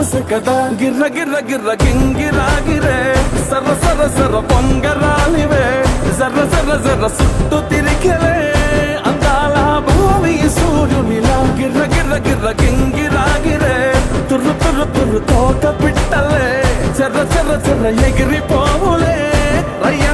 ఆశ కదా గిర్ర గిర్ర గిర్ర గింగిరాగిరే సర్ర సర్ర సర్ర పొంగరాలివే జర్ర జర్ర జర్ర సుట్టు తిరిగలే అందాల భూమి సూర్యునిలా గిర్ర గిర్ర గిర్ర గింగిరాగిరే తుర్రు తుర్రు తుర్రు తోట పిట్టలే చెర్ర చెర్ర చెర్ర ఎగిరిపోవులే రయ్య